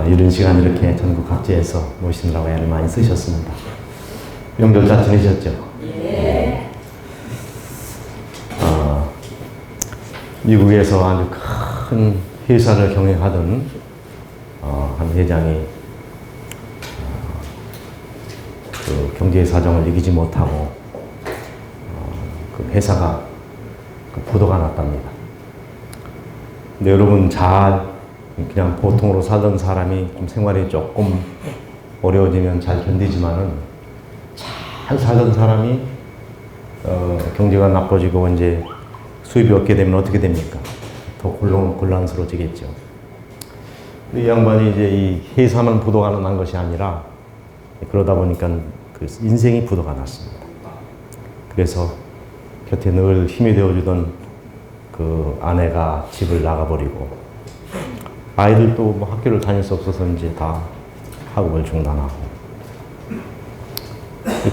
이런 시간 이렇게 전국 각지에서 모시느라고 애를 많이 쓰셨습니다. 명절 잘 지내셨죠? 네. 미국에서 아주 큰 회사를 경영하던 한 회장이 그 경제 사정을 이기지 못하고 그 회사가 부도가 났답니다. 근데 여러분 그냥 보통으로 살던 사람이 좀 생활이 조금 어려워지면 잘 견디지만은 잘 살던 사람이 경제가 나빠지고 이제 수입이 없게 되면 어떻게 됩니까? 더 곤란스러워지겠죠. 이 양반이 이제 이 회사만 부도가 난 것이 아니라 그러다 보니까 그 인생이 부도가 났습니다. 그래서 곁에 늘 힘이 되어주던 그 아내가 집을 나가버리고 아이들도 뭐 학교를 다닐 수 없어서 이제 다 학업을 중단하고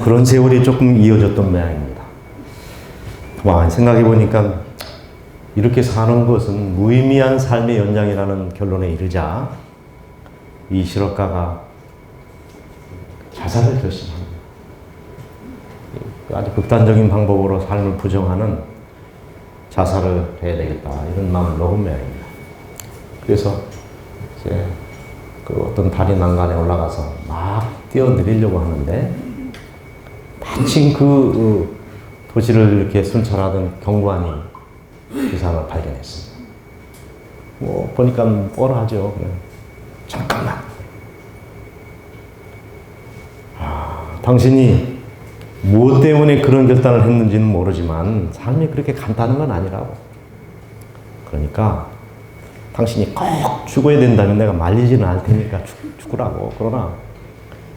그런 세월이 조금 이어졌던 모양입니다. 와, 생각해 보니까 이렇게 사는 것은 무의미한 삶의 연장이라는 결론에 이르자 이 실업가가 자살을 결심합니다. 아주 극단적인 방법으로 삶을 부정하는 자살을 해야 되겠다 이런 마음을 먹은 모양입니다. 그래서 이제 그 어떤 다리 난간에 올라가서 막 뛰어내리려고 하는데 마침 그 도시를 이렇게 순찰하던 경관이 그 사람을 발견했습니다. 뭐 보니까 뻔하죠. 잠깐만. 당신이 무엇 때문에 그런 결단을 했는지는 모르지만 삶이 그렇게 간단한 건 아니라고. 그러니까 당신이 꼭 죽어야 된다면 내가 말리지는 않을 테니까 죽으라고. 그러나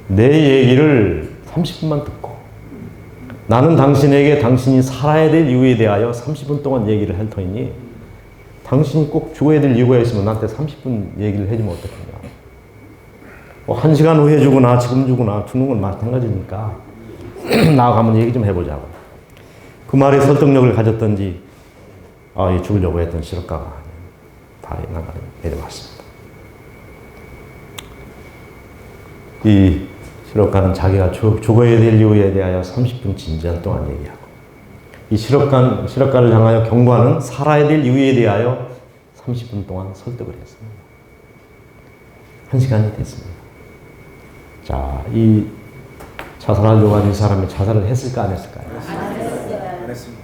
내 얘기를 30분만 듣고 나는 당신에게 당신이 살아야 될 이유에 대하여 30분 동안 얘기를 할 터이니 당신이 꼭 죽어야 될 이유가 있으면 나한테 30분 얘기를 해주면 어떡하냐. 뭐 1시간 후에 죽으나 지금 죽으나 죽는 건 마찬가지니까 나가면 얘기 좀 해보자고. 그 말에 설득력을 가졌던지 죽으려고 했던 실업가가 다리 난간에 내려왔습니다. 이 실업가는 자기가 죽어야 될 이유에 대하여 30분 진지한 동안 얘기하고 이 실업가를 향하여 경관은 살아야 될 이유에 대하여 30분 동안 설득을 했습니다. 1시간이 됐습니다. 자, 이 자살하려고 하는 사람이 자살을 했을까 안 했을까요? 안 했습니다.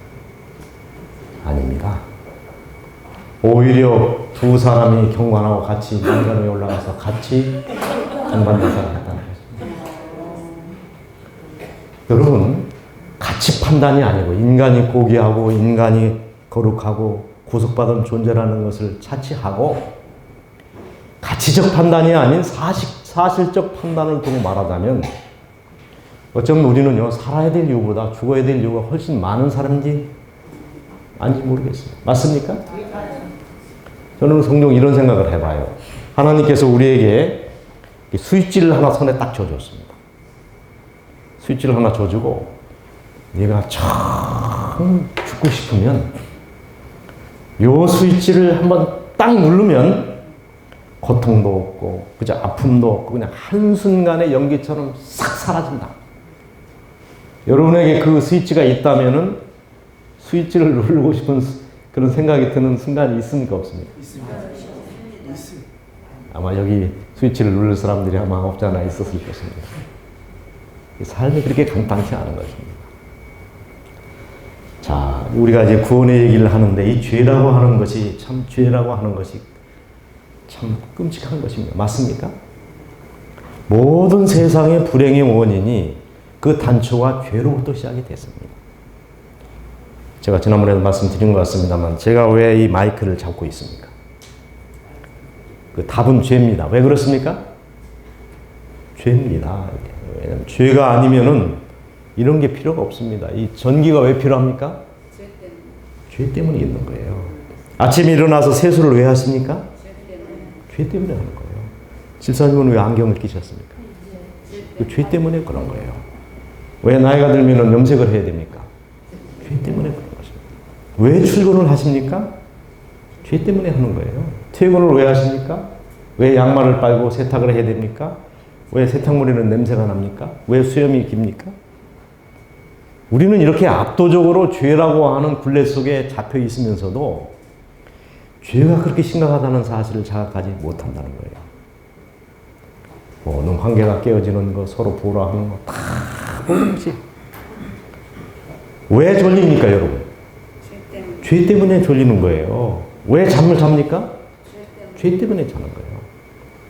아닙니다. 오히려 두 사람이 경관하고 같이 난간 위에 올라가서 같이 경관 자살을 했다는 것입니다. 여러분, 가치 판단이 아니고 인간이 고귀하고 인간이 거룩하고 구속받은 존재라는 것을 차치하고 가치적 판단이 아닌 사실적 판단을 두고 말하자면 어쩌면 우리는요, 살아야 될 이유보다 죽어야 될 이유가 훨씬 많은 사람인지 아닌지 모르겠어요. 맞습니까? 저는 성경 이런 생각을 해봐요. 하나님께서 우리에게 스위치를 하나 손에 딱 쥐어줬습니다. 스위치를 하나 쥐어주고 네가 참 죽고 싶으면 요 스위치를 한번 딱 누르면 고통도 없고 그저 아픔도 없고 그냥 한순간의 연기처럼 싹 사라진다. 여러분에게 그 스위치가 있다면은 스위치를 누르고 싶은 그런 생각이 드는 순간이 있습니까? 없습니까? 있습니다. 아마 여기 스위치를 누를 사람들이 아마 없지 않아 있었을 것입니다. 삶이 그렇게 간단치 않은 것입니다. 자, 우리가 이제 구원의 얘기를 하는데 이 죄라고 하는 것이 참 끔찍한 것입니다. 맞습니까? 모든 세상의 불행의 원인이 그 단초와 죄로부터 시작이 됐습니다. 제가 지난번에도 말씀드린 것 같습니다만 제가 왜 이 마이크를 잡고 있습니까? 그 답은 죄입니다. 왜 그렇습니까? 죄입니다. 왜냐하면 죄가 아니면은 이런 게 필요가 없습니다. 이 전기가 왜 필요합니까? 죄 때문에 있는 거예요. 아침에 일어나서 세수를 왜 하십니까? 죄 때문에 하는 거예요. 집사님은 왜 안경을 끼셨습니까? 그 죄 때문에 그런 거예요. 왜 나이가 들면 염색을 해야 됩니까? 죄 때문에 그런 것입니다. 왜 출근을 하십니까? 죄 때문에 하는 거예요. 퇴근을 왜 하십니까? 왜 양말을 빨고 세탁을 해야 됩니까? 왜 세탁물에는 냄새가 납니까? 왜 수염이 깁니까? 우리는 이렇게 압도적으로 죄라고 하는 굴레 속에 잡혀 있으면서도 죄가 그렇게 심각하다는 사실을 자각하지 못한다는 거예요. 모든 관계가 깨어지는 거, 서로 부러워하는 거 다 모든지. 왜 졸립니까, 여러분? 죄 때문에 졸리는 거예요. 왜 잠을 잡니까? 죄 때문에 자는 거예요.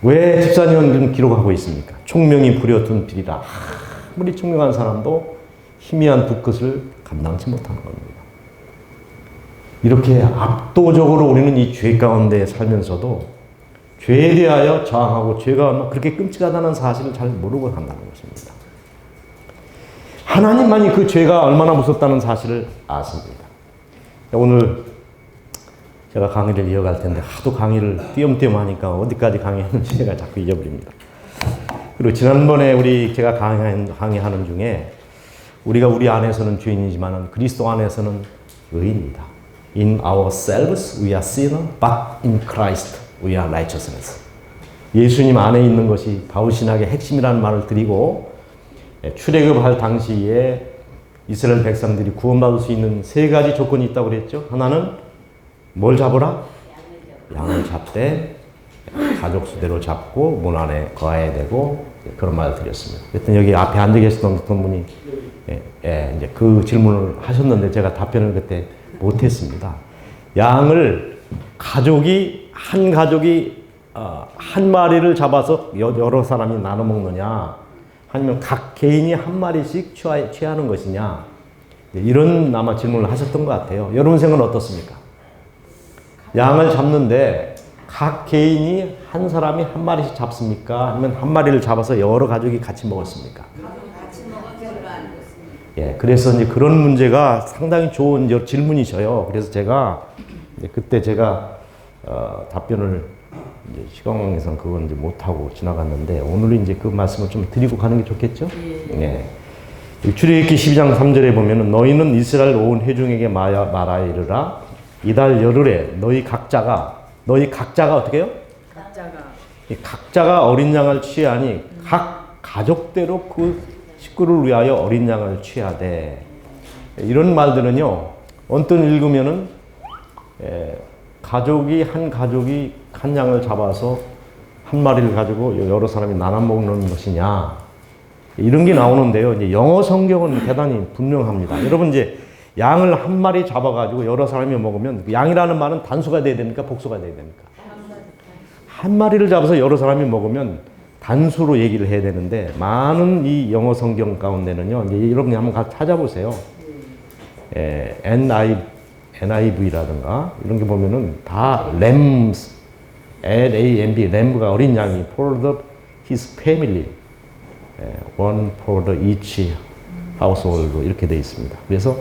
왜 집사님은 기록하고 있습니까? 총명이 불여든 비리라. 아무리 총명한 사람도 희미한 불끝을 감당치 못하는 겁니다. 이렇게 압도적으로 우리는 이 죄 가운데 살면서도 죄에 대하여 저항하고 죄가 얼마나 그렇게 끔찍하다는 사실을 잘 모르고 간다는 것입니다. 하나님만이 그 죄가 얼마나 무섭다는 사실을 아십니다. 오늘 제가 강의를 이어갈 텐데 하도 강의를 띄엄띄엄 하니까 어디까지 강의했는지 제가 자꾸 잊어버립니다. 그리고 지난번에 제가 강의하는 중에 우리가 우리 안에서는 죄인이지만 그리스도 안에서는 의인이다. In ourselves we are sinner, but in Christ we are righteousness. 예수님 안에 있는 것이 바울신학의 핵심이라는 말을 드리고 출애굽할 당시에 이스라엘 백성들이 구원받을 수 있는 세 가지 조건이 있다고 그랬죠. 하나는 뭘 잡으라? 양을 잡되 가족 수대로 잡고 문 안에 거해야 되고 그런 말을 드렸습니다. 그랬더니 여기 앞에 앉아 계시던 어떤 분이 이제 그 질문을 하셨는데 제가 답변을 그때 못했습니다. 양을 한 가족이 한 마리를 잡아서 여러 사람이 나눠 먹느냐, 아니면 각 개인이 한 마리씩 취하는 것이냐, 이런 아마 질문을 하셨던 것 같아요. 여러분 생각은 어떻습니까? 양을 잡는데 각 개인이 한 사람이 한 마리씩 잡습니까? 아니면 한 마리를 잡아서 여러 가족이 같이 먹었습니까? 예, 그래서 이제 그런 문제가 상당히 좋은 질문이셔요. 그래서 제가 그때 답변을 이제 시간관계상 그건 이제 못하고 지나갔는데 오늘은 이제 그 말씀을 좀 드리고 가는 게 좋겠죠? 예. 출애굽기 12장 3절에 보면은 너희는 이스라엘 온 회중에게 말하여 이르라 이달 열흘에 너희 각자가 어떻게 해요? 각자가 어린 양을 취하니 각 가족대로 그 식구를 위하여 어린 양을 취하되. 이런 말들은요 언뜻 읽으면은 가족이 한 양을 잡아서 한 마리를 가지고 여러 사람이 나눠 먹는 것이냐 이런 게 나오는데요. 이제 영어 성경은 대단히 분명합니다. 여러분 이제 양을 한 마리 잡아가지고 여러 사람이 먹으면 양이라는 말은 단수가 돼야 됩니까? 복수가 돼야 됩니까? 한 마리를 잡아서 여러 사람이 먹으면 단수로 얘기를 해야 되는데 많은 이 영어 성경 가운데는요. 이제 여러분이 한번 찾아보세요. NIV라든가 이런 게 보면은 다 lambs, L-A-M-B, lamb가 어린 양이 for his family, one for the each household 이렇게 돼 있습니다. 그래서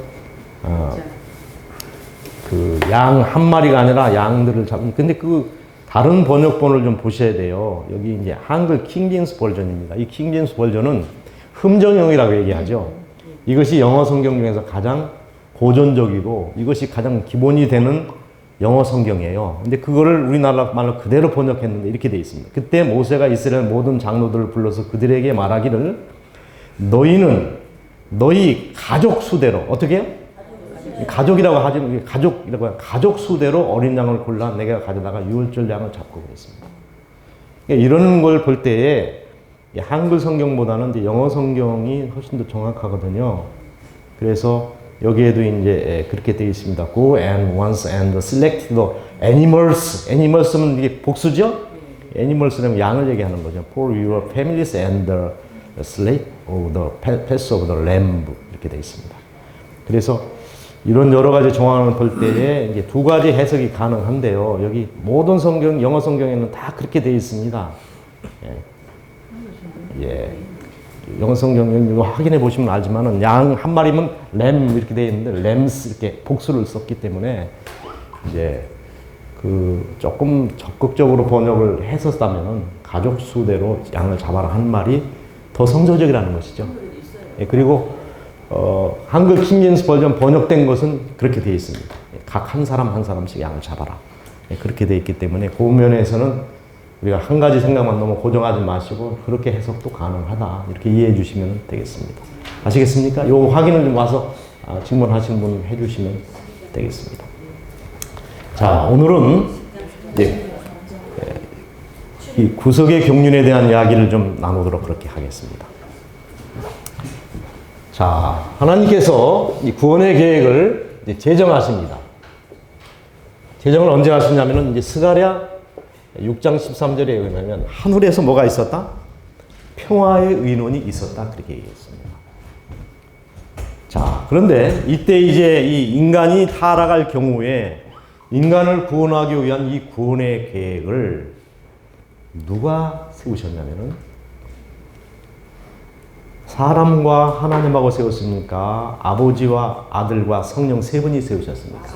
그 양 한 마리가 아니라 양들을 잡는. 근데 그 다른 번역본을 좀 보셔야 돼요. 여기 이제 한글 킹제임스 버전입니다. 이 킹제임스 버전은 흠정형이라고 얘기하죠. 이것이 영어 성경 중에서 가장 고전적이고 이것이 가장 기본이 되는 영어 성경이에요. 근데 그거를 우리나라 말로 그대로 번역했는데 이렇게 돼 있습니다. 그때 모세가 이스라엘 모든 장로들을 불러서 그들에게 말하기를 너희는 너희 가족 수대로 어떻게 해요? 가족이라고 하지 가족이라고 해요. 가족 수대로 어린 양을 골라 내가 가져다가 유월절 양을 잡고 그랬습니다. 그러니까 이런 걸 볼 때에 한글 성경보다는 이제 영어 성경이 훨씬 더 정확하거든요. 그래서 여기에도 이제 그렇게 되어 있습니다. Go and once and select the animals. animals는 이게 복수죠? animals는 양을 얘기하는 거죠. For your families and the slate of the pass of the lamb 이렇게 되어 있습니다. 그래서 이런 여러 가지 정황을 볼 때에 이제 두 가지 해석이 가능한데요. 여기 모든 성경, 영어 성경에는 다 그렇게 되어 있습니다. 예. 영어 성경 이거 확인해 보시면 알지만은 양 한 마리면 램 이렇게 되어 있는데 램스 이렇게 복수를 썼기 때문에 이제 그 조금 적극적으로 번역을 했었다면은 가족 수대로 양을 잡아라 한 말이 더 성서적이라는 것이죠. 예, 그리고 한글 킹제임스 버전 번역된 것은 그렇게 되어 있습니다. 각 한 사람 한 사람씩 양을 잡아라. 예, 그렇게 되어 있기 때문에 그 면에서는 우리가 한 가지 생각만 너무 고정하지 마시고 그렇게 해석도 가능하다 이렇게 이해해 주시면 되겠습니다. 아시겠습니까? 요 확인을 좀 와서 질문하시는 분 해주시면 되겠습니다. 자, 오늘은 이 구석의 경륜에 대한 이야기를 좀 나누도록 그렇게 하겠습니다. 자, 하나님께서 이 구원의 계획을 이제 제정하십니다. 제정을 언제 하시냐면은 이제 스가랴 6장 13절에 의하면 하늘에서 뭐가 있었다? 평화의 의논이 있었다. 그렇게 얘기했습니다. 자, 그런데 이때 이제 이 인간이 타락할 경우에 인간을 구원하기 위한 이 구원의 계획을 누가 세우셨냐면은 사람과 하나님하고 세웠습니까? 아버지와 아들과 성령 세 분이 세우셨습니까?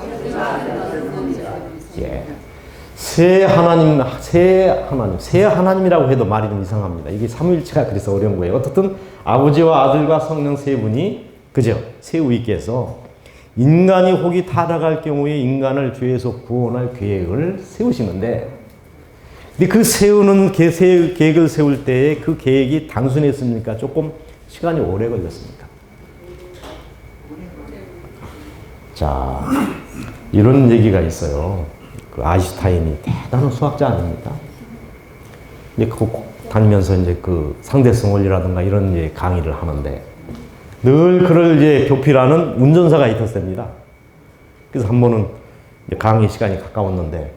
예. 세 하나님이라고 해도 말이 좀 이상합니다. 이게 삼위일체가 그래서 어려운 거예요. 어떻든 아버지와 아들과 성령 세 분이 그죠? 세우이께서 인간이 혹이 타락할 경우에 인간을 죄에서 구원할 계획을 세우시는데, 근데 그 세우는 계획을 세울 때에 그 계획이 단순했습니까? 조금 시간이 오래 걸렸습니까? 자, 이런 얘기가 있어요. 그 아인슈타인이 대단한 수학자 아닙니까? 이제 다니면서 이제 그 상대성 원리라든가 이런 이제 강의를 하는데 늘 그를 이제 교필하는 운전사가 있었습니다. 그래서 한 번은 이제 강의 시간이 가까웠는데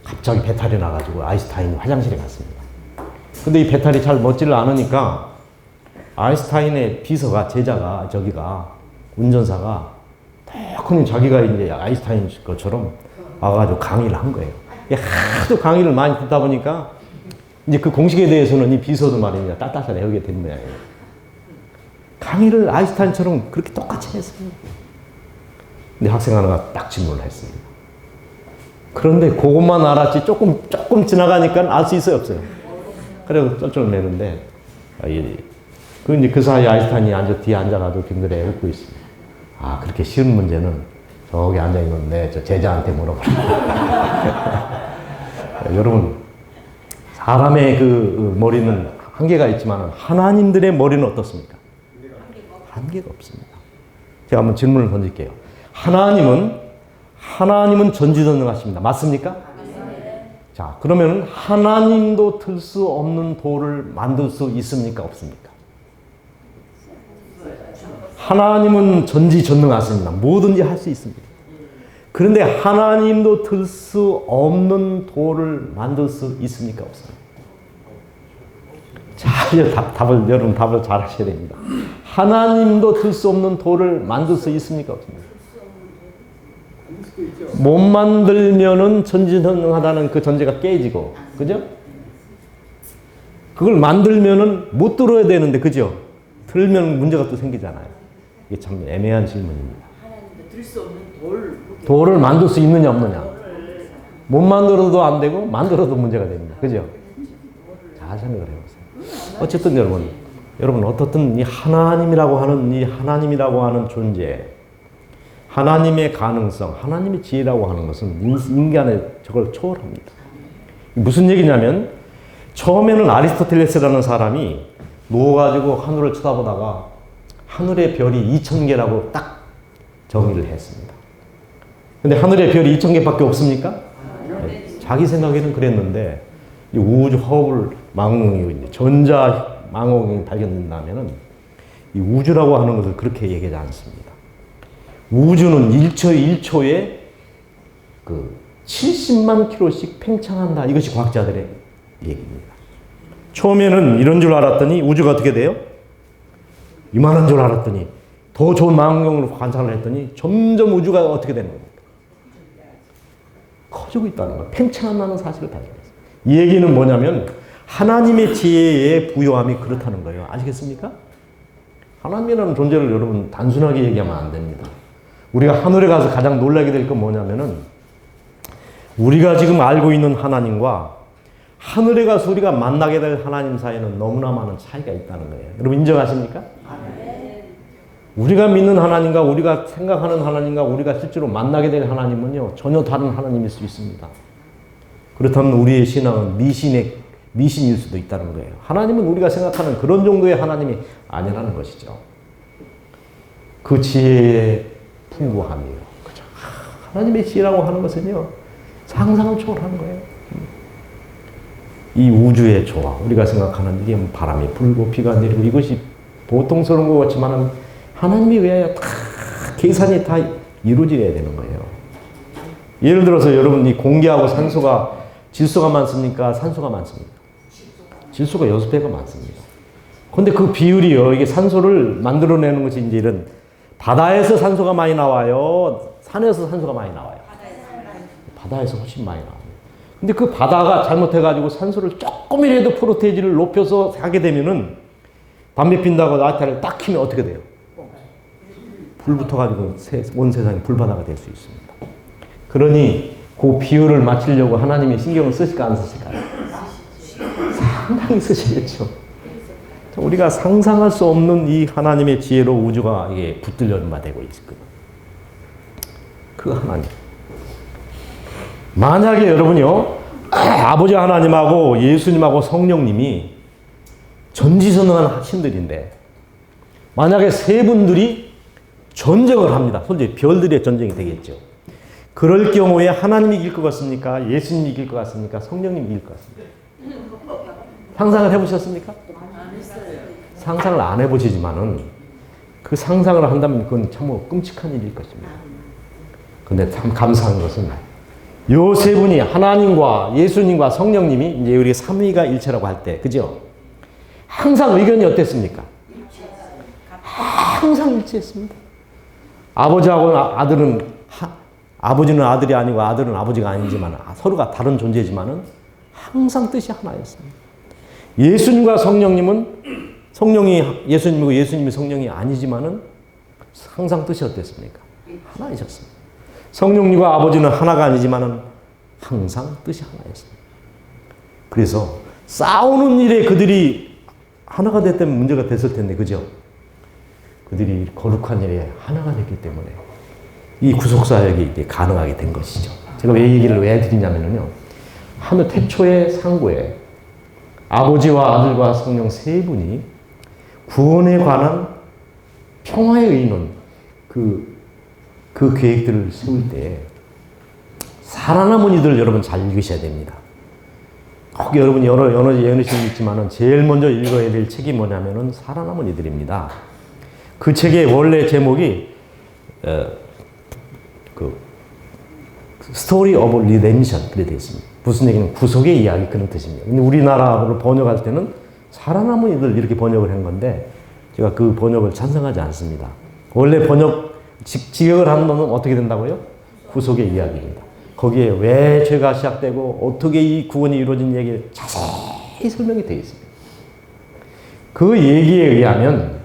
갑자기 배탈이 나가지고 아인슈타인이 화장실에 갔습니다. 근데 이 배탈이 잘 멎지를 않으니까 아인슈타인의 비서가, 제자가, 운전사가 덕분에 자기가 이제 아인슈타인 것처럼 와가지고 강의를 한 거예요. 하도 강의를 많이 듣다 보니까 이제 그 공식에 대해서는 이 비서도 말입니다. 빳빳하게 배우게 된 모양이에요. 강의를 아인슈타인처럼 그렇게 똑같이 했습니다. 근데 학생 하나가 딱 질문을 했습니다. 그런데 그것만 알았지 조금 지나가니까 알 수 있어요, 없어요? 그래서 쩔쩔매는데 그 사이에 아인슈타인이 뒤에 앉아가지고 빙그레 웃고 있습니다. 아, 그렇게 쉬운 문제는 저기 앉아있는데 저 제자한테 물어보라. 여러분, 사람의 그 머리는 한계가 있지만 하나님들의 머리는 어떻습니까? 한계가 없습니다. 제가 한번 질문을 던질게요. 하나님은 전지전능하십니다. 맞습니까? 자, 그러면 하나님도 틀 수 없는 돌을 만들 수 있습니까? 없습니까? 하나님은 전지전능하십니다. 뭐든지 할 수 있습니다. 그런데 하나님도 틀 수 없는 돌을 만들 수 있습니까? 없습니까? 여러분 답을 잘 하셔야 됩니다. 하나님도 틀 수 없는 돌을 만들 수 있습니까? 없습니까? 못 만들면은 전지전능하다는 그 전제가 깨지고, 그죠? 그걸 만들면은 못 들어야 되는데, 그죠? 들면 문제가 또 생기잖아요. 이게 참 애매한 질문입니다. 하나님도 들 수 없는 돌을 만들 수 있느냐 없느냐. 못 만들어도 안 되고 만들어도 문제가 됩니다. 그죠? 잘 생각을 해보세요. 어쨌든 여러분 어떻든 이 하나님이라고 하는 존재, 하나님의 가능성, 하나님의 지혜라고 하는 것은 인간의 저걸 초월합니다. 무슨 얘기냐면 처음에는 아리스토텔레스라는 사람이 누워가지고 하늘을 쳐다보다가 하늘의 별이 2000개라고 딱 정의를 했습니다. 근데 하늘의 별이 2000개밖에 없습니까? 네. 자기 생각에는 그랬는데 이 우주 허블 망원경이 전자 망원경이 발견된다면은 이 우주라고 하는 것을 그렇게 얘기하지 않습니다. 우주는 1초에 그 70만 킬로씩 팽창한다. 이것이 과학자들의 얘기입니다. 처음에는 이런 줄 알았더니 우주가 어떻게 돼요? 이만한 줄 알았더니 더 좋은 망원경으로 관찰을 했더니 점점 우주가 어떻게 되는 겁니까? 커지고 있다는 거예요. 팽창한다는 사실을 발견했어요. 이 얘기는 뭐냐면 하나님의 지혜의 부요함이 그렇다는 거예요. 아시겠습니까? 하나님이라는 존재를 여러분 단순하게 얘기하면 안 됩니다. 우리가 하늘에 가서 가장 놀라게 될 건 뭐냐면은 우리가 지금 알고 있는 하나님과 하늘에 가서 우리가 만나게 될 하나님 사이에는 너무나 많은 차이가 있다는 거예요. 여러분 인정하십니까? 우리가 믿는 하나님과 우리가 생각하는 하나님과 우리가 실제로 만나게 될 하나님은요 전혀 다른 하나님일 수 있습니다. 그렇다면 우리의 신앙은 미신의 미신일 수도 있다는 거예요. 하나님은 우리가 생각하는 그런 정도의 하나님이 아니라는 것이죠. 그 지혜의 풍부함이에요. 그죠? 하나님의 지혜라고 하는 것은요, 상상을 초월하는 거예요. 이 우주의 조화, 우리가 생각하는 이게 바람이 불고 비가 내리고 이것이 보통스러운 것 같지만 하나님에 의하여 다 계산이 다 이루어져야 되는 거예요. 예를 들어서 여러분이 공기하고 산소가 질소가 많습니까? 산소가 많습니까? 질소가 6배가 많습니다. 근데 그 비율이요, 이게 산소를 만들어내는 것이 이제 이런 바다에서 산소가 많이 나와요? 산에서 산소가 많이 나와요? 바다에서 훨씬 많이 나와요. 근데 그 바다가 잘못해가지고 산소를 조금이라도 프로테이지를 높여서 하게 되면은 담배 핀다고 라이터를 딱 켜면 어떻게 돼요? 불 붙어가지고 온 세상이 불바다가 될 수 있습니다. 그러니 그 비율을 맞추려고 하나님이 신경을 쓰실까 안 쓰실까요? 상당히 쓰시겠죠. 우리가 상상할 수 없는 이 하나님의 지혜로 우주가 이게 붙들려 되고 있거든요. 그 하나님. 만약에 여러분요, 아버지 하나님하고 예수님하고 성령님이 전지전능한 신들인데, 만약에 세 분들이 전쟁을 합니다. 솔직히 별들의 전쟁이 되겠죠. 그럴 경우에 하나님이 이길 것 같습니까? 예수님이 이길 것 같습니까? 성령님이 이길 것 같습니까? 상상을 해보셨습니까? 상상을 안 해보시지만은 그 상상을 한다면 그건 참 끔찍한 일일 것입니다. 근데 참 감사한 것은 요 세 분이 하나님과 예수님과 성령님이 이제 우리 삼위가 일체라고 할 때, 그죠? 항상 의견이 어땠습니까? 항상 일치했습니다. 아버지하고 아들은 아버지는 아들이 아니고 아들은 아버지가 아니지만 서로가 다른 존재지만은 항상 뜻이 하나였습니다. 예수님과 성령님은 성령이 예수님이고 예수님이 성령이 아니지만은 항상 뜻이 어땠습니까? 하나이셨습니다. 성령님과 아버지는 하나가 아니지만은 항상 뜻이 하나였습니다. 그래서 싸우는 일에 그들이 하나가 됐다면 문제가 됐을 텐데, 그죠? 그들이 거룩한 일에 하나가 됐기 때문에 이 구속사역이 이제 가능하게 된 것이죠. 제가 왜 얘기를 왜 드리냐면요, 하늘 태초의 상고에 아버지와 아들과 성령 세 분이 구원에 관한 평화의 의논, 그 계획들을 세울 때 살아남은 이들 여러분 잘 읽으셔야 됩니다. 꼭 여러분 여러 연어식이 있지만은 제일 먼저 읽어야 될 책이 뭐냐면은 살아남은 이들입니다. 그 책의 원래 제목이 스토리 오브 리뎀션 그렇게 되어 있습니다. 무슨 얘기는 구속의 이야기 그런 뜻입니다. 근데 우리나라로 번역할 때는 살아남은 이들 이렇게 번역을 한 건데 제가 그 번역을 찬성하지 않습니다. 원래 직역을 하는 놈은 어떻게 된다고요? 구속의 이야기입니다. 거기에 왜 죄가 시작되고 어떻게 이 구원이 이루어진 얘기를 자세히 설명이 되어 있습니다. 그 얘기에 의하면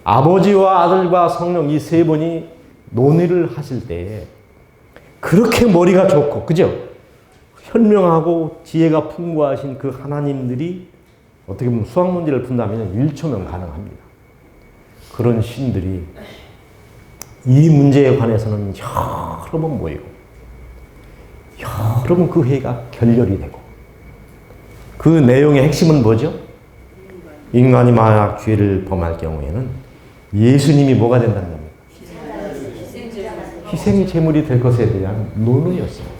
아버지와 아들과 성령 이 세 분이 논의를 하실 때 그렇게 머리가 좋고, 그죠? 현명하고 지혜가 풍부하신 그 하나님들이 어떻게 보면 수학 문제를 푼다면 1초면 가능합니다. 그런 신들이 이 문제에 관해서는 여러 번 모이고 여러 번 그 회의가 결렬이 되고, 그 내용의 핵심은 뭐죠? 인간이 만약 죄를 범할 경우에는 예수님이 뭐가 된다는 겁니다. 희생 제물이 될 것에 대한 논의였습니다.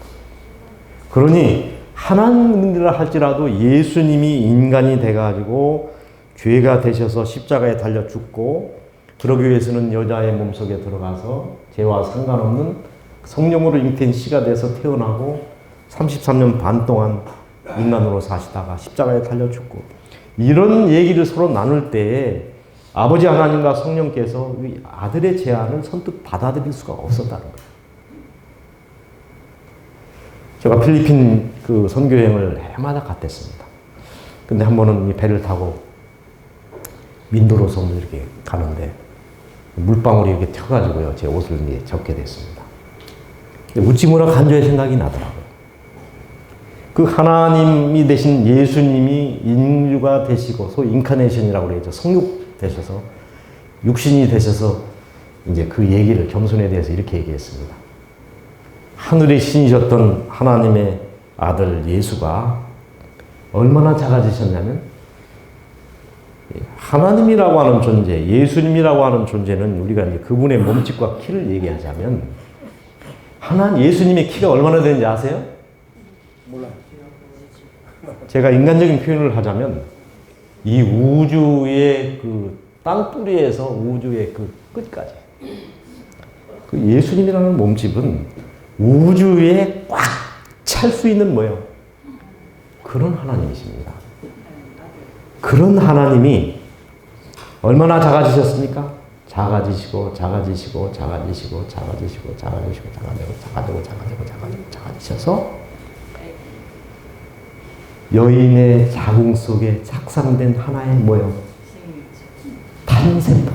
그러니 하나님이라 할지라도 예수님이 인간이 돼가지고 죄가 되셔서 십자가에 달려 죽고, 그러기 위해서는 여자의 몸속에 들어가서 죄와 상관없는 성령으로 잉태인 씨가 돼서 태어나고 33년 반 동안 인간으로 사시다가 십자가에 달려 죽고, 이런 얘기를 서로 나눌 때에 아버지 하나님과 성령께서 아들의 제안을 선뜻 받아들일 수가 없었다는 거예요. 제가 필리핀 그 선교여행을 해마다 갔댔습니다. 근데 한 번은 이 배를 타고 민도로서 이렇게 가는데 물방울이 이렇게 튀어가지고요, 제 옷을 이제 접게 됐습니다. 우찌무라 간조의 생각이 나더라고요. 그 하나님이 되신 예수님이 인류가 되시고, 소위 인카네이션이라고 그러죠. 성육 되셔서, 육신이 되셔서 이제 그 얘기를, 겸손에 대해서 이렇게 얘기했습니다. 하늘의 신이셨던 하나님의 아들 예수가 얼마나 작아지셨냐면 하나님이라고 하는 존재, 예수님이라고 하는 존재는 우리가 이제 그분의 몸집과 키를 얘기하자면 예수님의 키가 얼마나 되는지 아세요? 몰라요. 제가 인간적인 표현을 하자면 이 우주의 그 땅뿌리에서 우주의 그 끝까지 그 예수님이라는 몸집은 우주에 꽉 찰 수 있는 뭐예요? 그런 하나님이십니다. 그런 하나님이 얼마나 작아지셨습니까? 작아지시고 작아지시고 작아지시고 작아지시고 작아지시고 작아지셔서 여인의 자궁 속에 착상된 하나의 뭐요? 탄생포.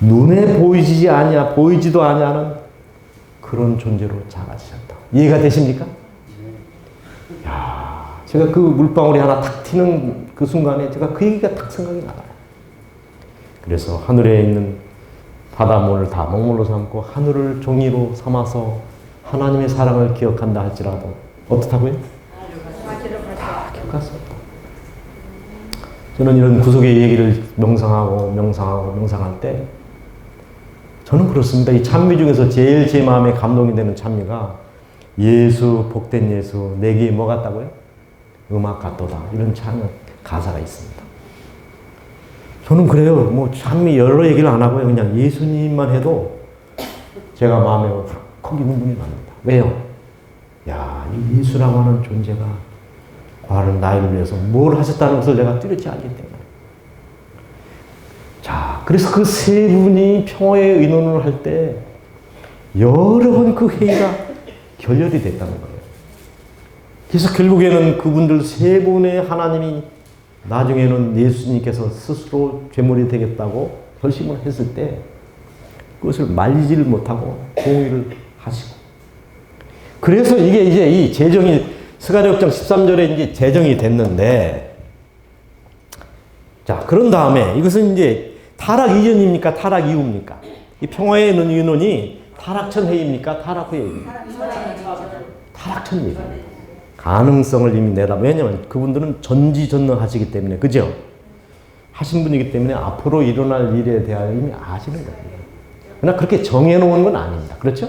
눈에 보이지도 아니하는 그런 존재로 작아지셨다. 이해가 되십니까? 야, 제가 그 물방울이 하나 탁 튀는 그 순간에 제가 그 얘기가 탁 생각이 나요. 그래서 하늘에 있는 바닷물을 다 먹물로 삼고 하늘을 종이로 삼아서 하나님의 사랑을 기억한다 할지라도 어떻다고요? 다 기억할 수 없다. 저는 이런 구속의 얘기를 명상할 때 저는 그렇습니다. 이 찬미 중에서 제일 제 마음에 감동이 되는 찬미가 예수, 복된 예수, 내게 뭐 같다고요? 음악 같도다. 이런 가사가 있습니다. 저는 그래요. 뭐 찬미 여러 얘기를 안 하고요. 그냥 예수님만 해도 제가 마음에 욱하게 눈물이 납니다. 왜요? 야, 이 예수라고 하는 존재가 과연 나를 위해서 뭘 하셨다는 것을 내가 뚜렷이 알기 때문에. 자, 그래서 그 세 분이 평화의 의논을 할 때 여러 번 그 회의가 결렬이 됐다는 거예요. 그래서 결국에는 그분들 세 분의 하나님이 나중에는 예수님께서 스스로 죄물이 되겠다고 결심을 했을 때 그것을 말리지를 못하고 동의를 하시고. 그래서 이게 이제 이 제정이 스가랴역장 13절에 이제 제정이 됐는데, 자, 그런 다음에 이것은 이제 타락 이전입니까? 타락 이후입니까? 이 평화의 의논이 타락전 회의입니까? 타락 회의입니까? 타락전 회의. 가능성을 이미 왜냐면 그분들은 전지전능하시기 때문에, 그죠? 하신 분이기 때문에 앞으로 일어날 일에 대하여 이미 아시는 겁니다. 그러나 그렇게 정해놓은 건 아닙니다. 그렇죠?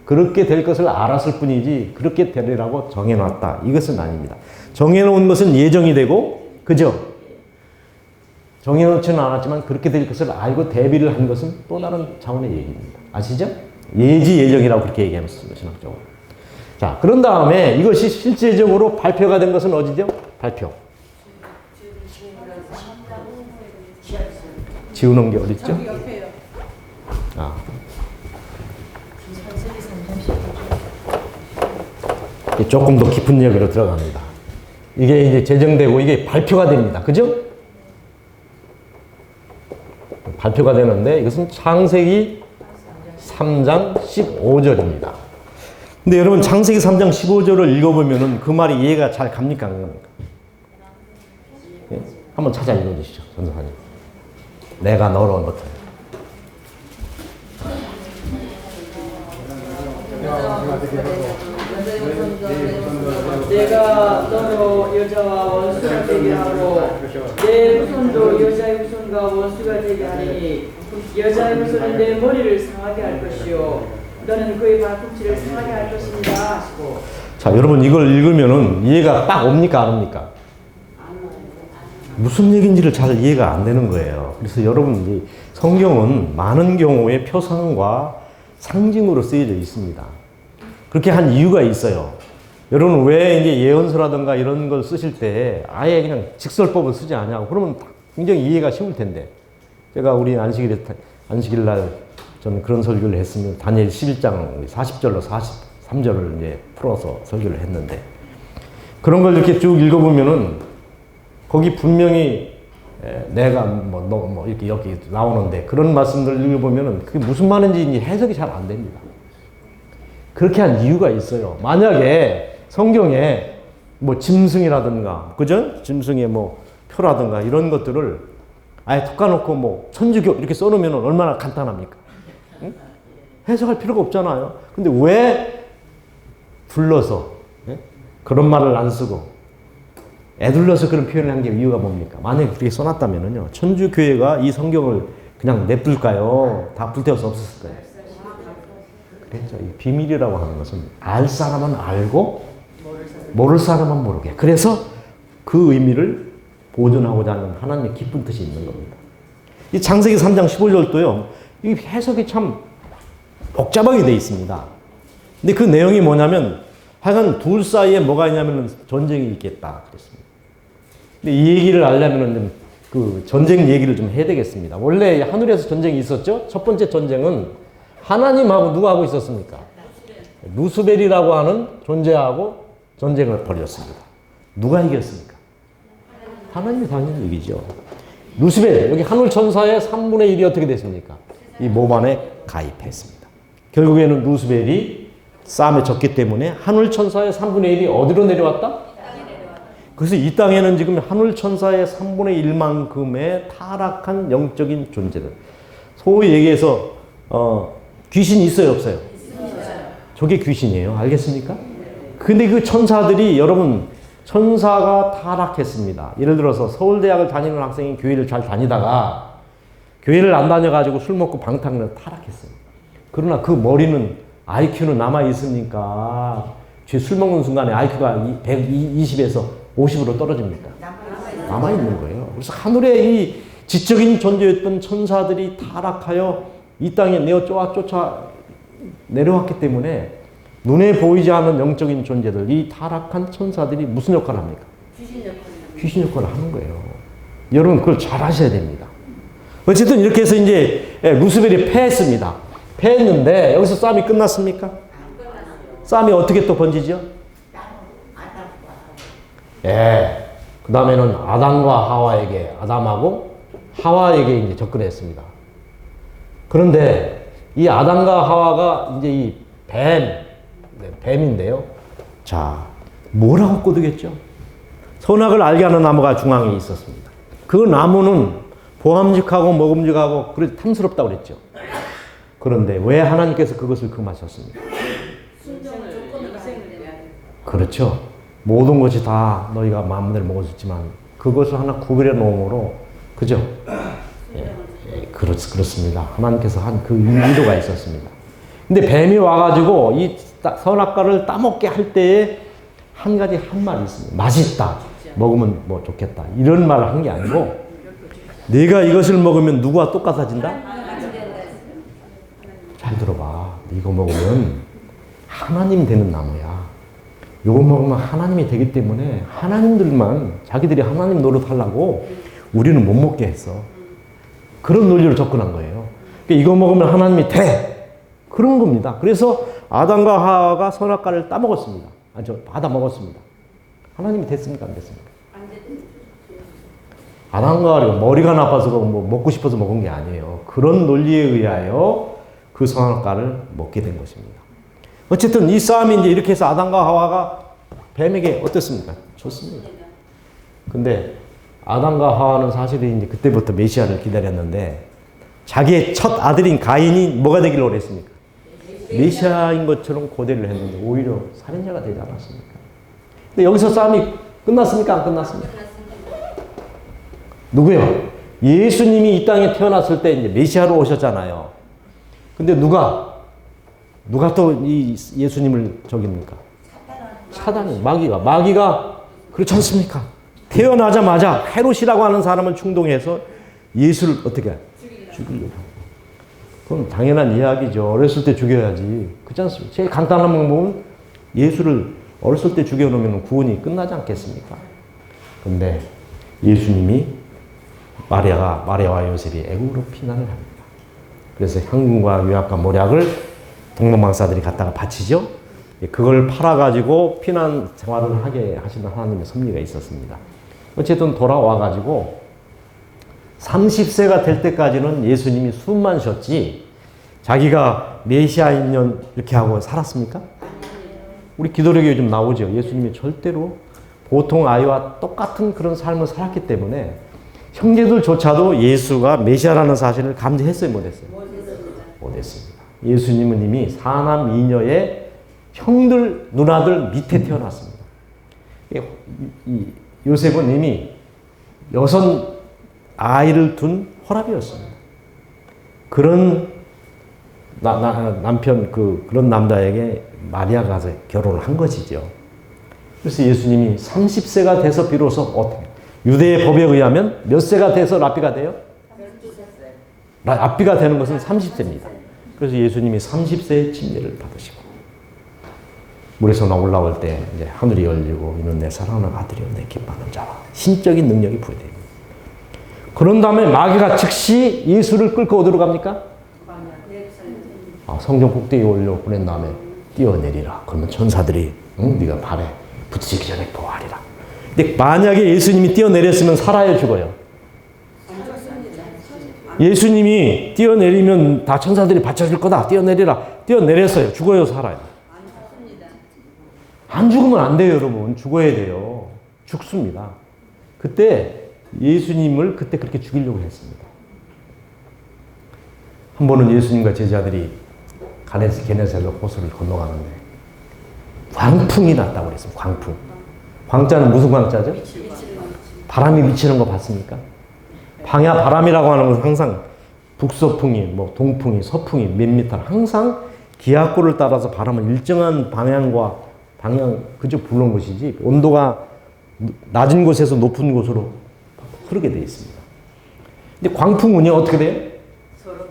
그렇게 될 것을 알았을 뿐이지 그렇게 되리라고 정해놨다. 이것은 아닙니다. 정해놓은 것은 예정이 되고, 그죠? 정해놓지는 않았지만 그렇게 될 것을 알고 대비를 한 것은 또 다른 차원의 얘기입니다. 아시죠? 예지 예정이라고 그렇게 얘기하면서 신학적으로. 자, 그런 다음에 이것이 실제적으로 발표가 된 것은 어디죠? 발표. 지우는 게 어딨죠? 아. 조금 더 깊은 얘기로 들어갑니다. 이게 이제 제정되고 이게 발표가 됩니다. 그죠? 발표가 되는데 이것은 창세기 3장 15절입니다. 근데 여러분 창세기 3장 15절을 읽어보면은 그 말이 이해가 잘 갑니까? 안 갑니까? 예? 한번 찾아 읽어주시죠. 전도사님. 내가 너로 넣다. 내가 너로 여자와 원수가 되게 하고 내 후손도 여자의 후손과 원수가 되게 하니 여자의 후손은 내 머리를 상하게 할 것이요 너는 그의 발꿈치를 상하게 할 것입니다 하시고. 자, 여러분 이걸 읽으면은 이해가 딱 옵니까 안 옵니까? 무슨 얘기인지를 잘 이해가 안 되는 거예요. 그래서 여러분 이 성경은 많은 경우에 표상과 상징으로 쓰여져 있습니다. 그렇게 한 이유가 있어요. 여러분 왜 이제 예언서라든가 이런 걸 쓰실 때 아예 그냥 직설법을 쓰지 않냐고 그러면 굉장히 이해가 쉬울 텐데, 제가 우리 안식일 날 저는 그런 설교를 했으면 다니엘 11장 40절로 43절을 이제 풀어서 설교를 했는데, 그런 걸 이렇게 쭉 읽어보면은 거기 분명히 내가 이렇게 여기 나오는데 그런 말씀들을 읽어보면은 그게 무슨 말인지 해석이 잘 안 됩니다. 그렇게 한 이유가 있어요. 만약에 성경에 뭐 짐승이라든가, 그죠? 짐승의 뭐 표라든가 이런 것들을 아예 툭 까놓고 뭐 천주교 이렇게 써놓으면 얼마나 간단합니까? 응? 해석할 필요가 없잖아요. 근데 왜 불러서 그런 말을 안 쓰고 애둘러서 그런 표현을 한 게 이유가 뭡니까? 만약에 그렇게 써놨다면요, 천주교회가 이 성경을 그냥 냅둘까요? 다 불태워서 없었을 거예요. 그랬죠. 이 비밀이라고 하는 것은 알 사람은 알고 모를 사람은 모르게. 그래서 그 의미를 보존하고자 하는 하나님의 깊은 뜻이 있는 겁니다. 이 창세기 3장 15절도요, 이 해석이 참 복잡하게 되어 있습니다. 근데 그 내용이 뭐냐면, 하여간 둘 사이에 뭐가 있냐면 전쟁이 있겠다 그랬습니다. 근데 이 얘기를 알려면 그 전쟁 얘기를 좀 해야 되겠습니다. 원래 하늘에서 전쟁이 있었죠? 첫 번째 전쟁은 하나님하고 누가 하고 있었습니까? 루스벨이라고 하는 존재하고 전쟁을 벌였습니다. 누가 이겼습니까? 하나님이 당연히 이기죠. 루스벨, 여기 하늘 천사의 3분의 1이 어떻게 됐습니까? 이 몸 안에 가입했습니다. 결국에는 루스벨이 싸움에 졌기 때문에 하늘 천사의 3분의 1이 어디로 내려왔다? 그래서 이 땅에는 지금 하늘 천사의 3분의 1만큼의 타락한 영적인 존재들. 소위 얘기해서 귀신이 있어요, 없어요? 저게 귀신이에요. 알겠습니까? 근데 그 천사들이, 여러분, 천사가 타락했습니다. 예를 들어서 서울대학을 다니는 학생이 교회를 잘 다니다가 교회를 안 다녀가지고 술 먹고 방탕을 타락했어요. 그러나 그 머리는, IQ는 남아있으니까 술 먹는 순간에 IQ가 120에서 50으로 떨어집니까? 남아있는 거예요. 그래서 하늘에 이 지적인 존재였던 천사들이 타락하여 이 땅에 쫓아 내려왔기 때문에 눈에 보이지 않는 영적인 존재들, 이 타락한 천사들이 무슨 역할을 합니까? 귀신 역할을 하는 거예요. 여러분 그걸 잘 아셔야 됩니다. 어쨌든 이렇게 해서 이제 루스벨이 패했습니다. 패했는데 여기서 싸움이 끝났습니까? 싸움이 어떻게 또 번지죠? 예. 그 다음에는 아담과 하와에게, 아담하고 하와에게 이제 접근했습니다. 그런데 이 아담과 하와가 이제 이 뱀인데요. 자, 뭐라고 꼬드겼죠? 선악을 알게 하는 나무가 중앙에 있었습니다. 그 나무는 보암직하고 먹음직하고 그래서 탐스럽다고 그랬죠. 그런데 왜 하나님께서 그것을 금하셨습니까? 그렇죠. 모든 것이 다 너희가 마음대로 먹어줬지만 그것을 하나 구별해 놓음으로, 그죠? 그렇습니다. 하나님께서 한 그 의도가 있었습니다. 근데 뱀이 와가지고 이 선악과를 따먹게 할 때에 한 가지 한 말이 있습니다. 맛있다. 먹으면 뭐 좋겠다. 이런 말을 한 게 아니고, 네가 이것을 먹으면 누구와 똑같아진다? 잘 들어봐. 이거 먹으면 하나님 되는 나무야. 이거 먹으면 하나님이 되기 때문에 하나님들만, 자기들이 하나님 노릇하려고 우리는 못 먹게 했어. 그런 논리로 접근한 거예요. 그러니까 이거 먹으면 하나님이 돼. 그런 겁니다. 그래서 아담과 하와가 선악과를 따먹었습니다. 받아 먹었습니다. 하나님이 됐습니까? 안 됐습니까? 아담과 하와가 머리가 나빠서 뭐 먹고 싶어서 먹은 게 아니에요. 그런 논리에 의하여 그 선악과를 먹게 된 것입니다. 어쨌든 이 싸움이 이제 이렇게 해서 아담과 하와가 뱀에게 어땠습니까? 좋습니다. 근데 아담과 하와는 사실은 이제 그때부터 메시아를 기다렸는데, 자기의 첫 아들인 가인이 뭐가 되기를 원했습니까? 메시아인 것처럼 고대를 했는데 오히려 살인자가 되지 않았습니까? 근데 여기서 싸움이 끝났습니까? 안 끝났습니까? 누구요? 예수님이 이 땅에 태어났을 때 이제 메시아로 오셨잖아요. 근데 누가 또 이 예수님을 저깁니까? 사단이, 마귀가 그렇지 않습니까? 태어나자마자 헤롯이라고 하는 사람을 충동해서 예수를 어떻게 해? 죽이려고. 그건 당연한 이야기죠. 어렸을 때 죽여야지. 그렇지 않습니까? 제일 간단한 방법은 예수를 어렸을 때 죽여놓으면 구원이 끝나지 않겠습니까? 근데 예수님이 마리아와 요셉이 애굽으로 피난을 합니다. 그래서 향금과 유약과 모략을 동방박사들이 갖다가 바치죠. 그걸 팔아가지고 피난 생활을 하게 하시는 하나님의 섭리가 있었습니다. 어쨌든 돌아와가지고 30세가 될 때까지는 예수님이 숨만 쉬었지 자기가 메시아인 년 이렇게 하고 살았습니까? 우리 기도력에 요즘 나오죠. 예수님이 절대로 보통 아이와 똑같은 그런 삶을 살았기 때문에 형제들조차도 예수가 메시아라는 사실을 감지했어요? 못했어요? 못했습니다. 예수님은 이미 사남 이녀의 형들, 누나들 밑에 태어났습니다. 이 요셉은 이미 6 아이를 둔 호랍이었습니다. 그런 남편 그런 남자에게 마리아가 가서 결혼을 한 것이죠. 그래서 예수님이 30세가 돼서 비로소 어떻게 유대의 법에 의하면 몇 세가 돼서 랍비가 돼요? 12세. 랍비가 되는 것은 30세입니다. 그래서 예수님이 30세의 침례를 받으시고 물에서 올라올 때 이제 하늘이 열리고 이는 내 사랑하는 아들이요 내 기뻐하는 자라 신적인 능력이 부여됩니다. 그런 다음에 마귀가 즉시 예수를 끌고 어디로 갑니까? 성전 꼭대기에 올려 보낸 다음에 뛰어내리라. 그러면 천사들이 네가 발에 부딪히기 전에 보아리라. 근데 만약에 예수님이 뛰어내렸으면 살아요, 죽어요? 예수님이 뛰어내리면 다 천사들이 받쳐줄 거다. 뛰어내리라. 뛰어내렸어요. 죽어요, 살아요? 안 죽으면 안 돼요, 여러분. 죽어야 돼요. 죽습니다. 그때 예수님을 그때 그렇게 죽이려고 했습니다. 한 번은 예수님과 제자들이 게네사렛 호수를 건너가는데 광풍이 났다고 그랬습니다. 광풍. 광자는 무슨 광자죠? 바람이 미치는 거 봤습니까? 방야 바람이라고 하는 것은 항상 북서풍이, 동풍이, 서풍이 몇 미터 항상 기압골을 따라서 바람은 일정한 방향 그저 불는 것이지 온도가 낮은 곳에서 높은 곳으로 흐르게 되어 있습니다. 근데 광풍운이 어떻게 돼요?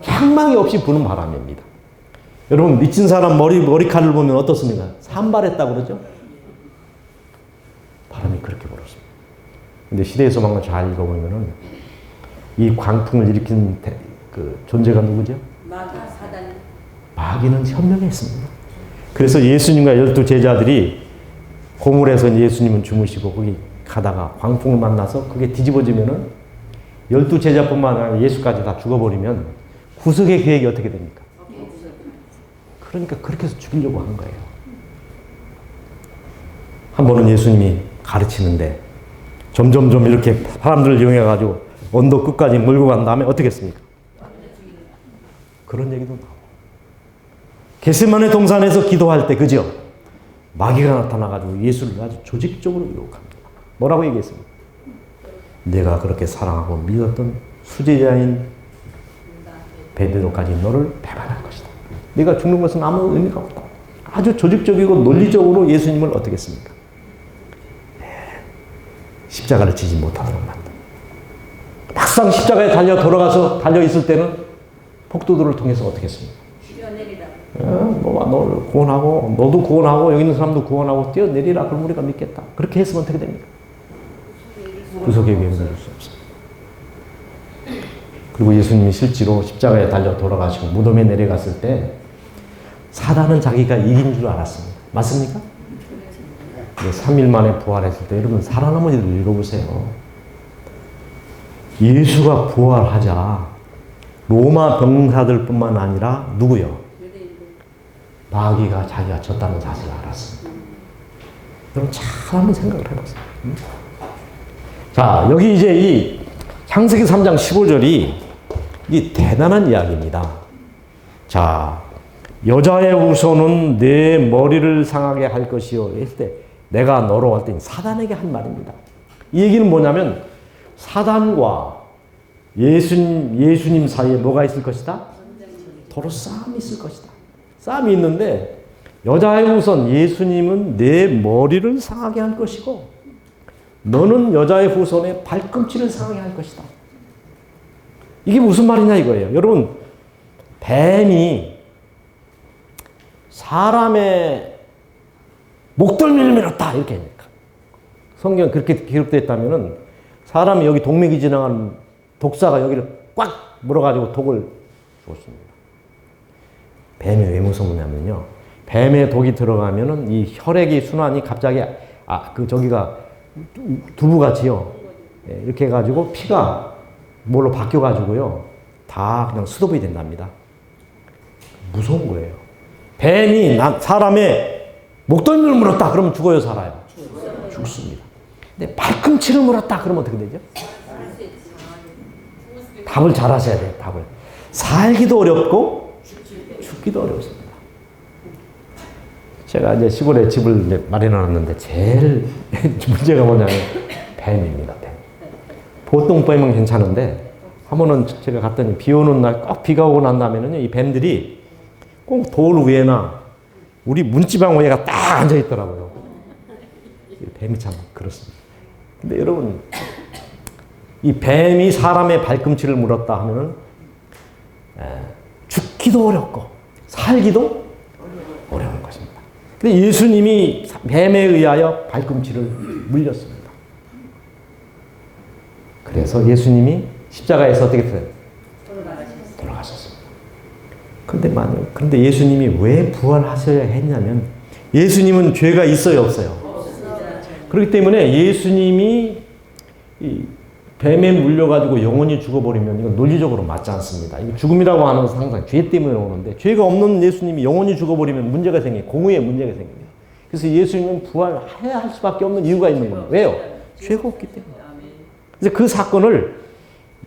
향망이 없이 부는 바람입니다. 여러분 미친 사람 머리칼을 보면 어떻습니까? 산발했다고 그러죠? 바람이 그렇게 불었습니다. 근데 시대의 소망을 잘 읽어보면은 이 광풍을 일으킨 그 존재가 누구죠? 마귀는 현명했습니다. 그래서 예수님과 12 제자들이 고물에서 예수님은 주무시고 거기 가다가 광풍을 만나서 그게 뒤집어지면은 12 제자뿐만 아니라 예수까지 다 죽어버리면 구속의 계획이 어떻게 됩니까? 그러니까 그렇게 해서 죽이려고 한 거예요. 한 번은 예수님이 가르치는데 점점점 이렇게 사람들을 이용해가지고 언덕 끝까지 몰고 간 다음에 어떻게 했습니까? 그런 얘기도 나오고. 겟세마네 동산에서 기도할 때, 그죠? 마귀가 나타나가지고 예수를 아주 조직적으로 유혹합니다. 뭐라고 얘기했습니까? 내가 그렇게 사랑하고 믿었던 수제자인 베드로까지 너를 배반할 것이다. 네가 죽는 것은 아무 의미가 없고 아주 조직적이고 논리적으로 예수님을 어떻게 했습니까? 십자가를 지지 못하도록 만든다. 막상 십자가에 달려 있을 때는 폭도들을 통해서 어떻게 했습니까? 뛰어내리라. 너를 구원하고 너도 구원하고 여기 있는 사람도 구원하고 뛰어내리라. 그럼 우리가 믿겠다. 그렇게 했으면 어떻게 됩니까? 구속의 계획을 이룰 수 없습니다. 그리고 예수님이 실제로 십자가에 달려 돌아가시고 무덤에 내려갔을 때 사단은 자기가 이긴 줄 알았습니다. 맞습니까? 3일 만에 부활했을 때 여러분 살아남은 이들 읽어보세요. 예수가 부활하자 로마 병사들뿐만 아니라 누구요? 마귀가 자기가 졌다는 사실을 알았습니다. 여러분 잘 한번 생각을 해보세요. 자, 여기 이제 이 창세기 3장 15절이 이 대단한 이야기입니다. 자, 여자의 후손은 내 머리를 상하게 할 것이요 했을 때 내가 너로 할 때 사단에게 한 말입니다. 이 얘기는 뭐냐면 사단과 예수님 사이에 뭐가 있을 것이다? 도로 싸움이 있을 것이다. 싸움이 있는데 여자의 후손 예수님은 내 머리를 상하게 할 것이고 너는 여자의 후손의 발꿈치를 상하게 할 것이다. 이게 무슨 말이냐 이거예요. 여러분 뱀이 사람의 목덜미를 밀었다 이렇게 합니까? 성경 그렇게 기록되어 있다면은 사람이 여기 동맥이 지나간 독사가 여기를 꽉 물어가지고 독을 줬습니다. 뱀이 왜 무서우냐면요. 뱀에 독이 들어가면은 이 혈액이 순환이 갑자기 저기가 두부같이요. 이렇게 해가지고 피가 뭘로 바뀌어가지고요. 다 그냥 수도분이 된답니다. 무서운 거예요. 뱀이 사람의 목덜미를 물었다 그러면 죽어요, 살아요? 죽습니다. 근데 발꿈치를 물었다 그러면 어떻게 되죠? 답을 잘 하셔야 돼요, 답을. 살기도 어렵고 죽기도 어렵습니다. 제가 이제 시골에 집을 마련해 놨는데 제일 문제가 뭐냐면 뱀입니다. 뱀. 보통 뱀은 괜찮은데 한 번은 제가 갔더니 비 오는 날 꼭 비가 오고 난 다음에는요, 이 뱀들이 꼭 돌 위에나 우리 문지방 위에가 딱 앉아 있더라고요. 뱀이 참 그렇습니다. 근데 여러분, 이 뱀이 사람의 발꿈치를 물었다 하면은 죽기도 어렵고 살기도 어려운 것입니다. 근데 예수님이 뱀에 의하여 발꿈치를 물렸습니다. 그래서 예수님이 십자가에서 어떻게 돌아가셨습니다. 그런데 예수님이 왜 부활하셔야 했냐면 예수님은 죄가 있어요, 없어요? 그렇기 때문에 예수님이 이 뱀에 물려가지고 영원히 죽어버리면 이건 논리적으로 맞지 않습니다. 이거 죽음이라고 하는 것은 항상 죄 때문에 오는데 죄가 없는 예수님이 영원히 죽어버리면 문제가 생겨요. 공의에 문제가 생깁니다. 그래서 예수님은 부활해야 할 수밖에 없는 이유가 있는 겁니다. 왜요? 죄가 없기 때문에. 그래서 그 사건을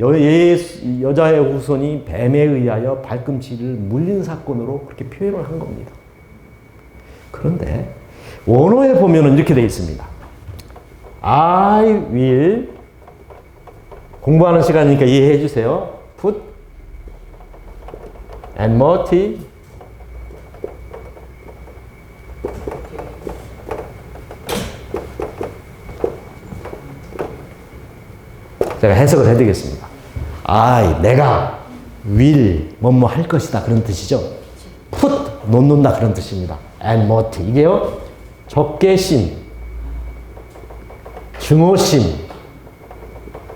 여자의 후손이 뱀에 의하여 발꿈치를 물린 사건으로 그렇게 표현을 한 겁니다. 그런데 원어에 보면은 이렇게 되어 있습니다. I will, 공부하는 시간이니까 이해해 주세요. Put and multiply 제가 해석을 해드리겠습니다. 내가 will 뭐뭐 할 것이다 그런 뜻이죠. put 놓는다 그런 뜻입니다. and multiply 이게요 적개심, 증오심,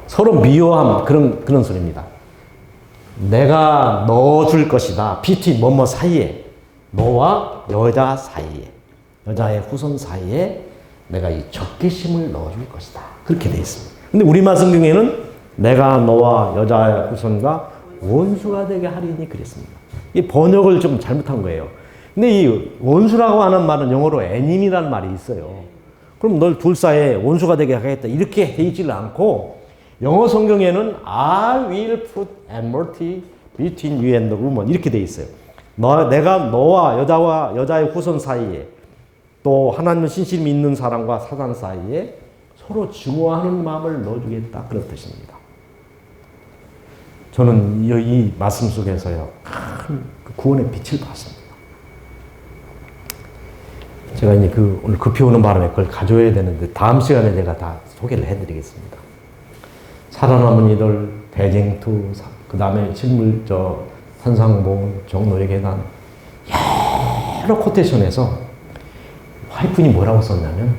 서로 미워함 그런 소리입니다. 내가 넣어줄 것이다. between 뭐뭐 사이에, 너와 여자 사이에, 여자의 후손 사이에 내가 이 적개심을 넣어줄 것이다. 그렇게 되어 있습니다. 근데 우리말 성경에는 내가 너와 여자의 후손과 원수가 되게 하리니 그랬습니다. 이 번역을 좀 잘못한 거예요. 근데 이 원수라고 하는 말은 영어로 enemy라는 말이 있어요. 그럼 널 둘 사이에 원수가 되게 하겠다 이렇게 돼 있지를 않고 영어 성경에는 I will put enmity between you and the woman 이렇게 돼 있어요. 내가 너와 여자의 후손 사이에 또 하나님을 신실히 믿는 사람과 사단 사이에 서로 증오하는 마음을 넣어주겠다 그런 뜻입니다. 저는 이 말씀 속에서요 큰 구원의 빛을 봤습니다. 제가 이제 오늘 급히 오는 바람에 그걸 가져야 되는데 다음 시간에 제가 다 소개를 해드리겠습니다. 살아남은 이들, 대쟁투, 그 다음에 산상봉, 정노예 계단 여러 코테이션에서 화이픈이 뭐라고 썼냐면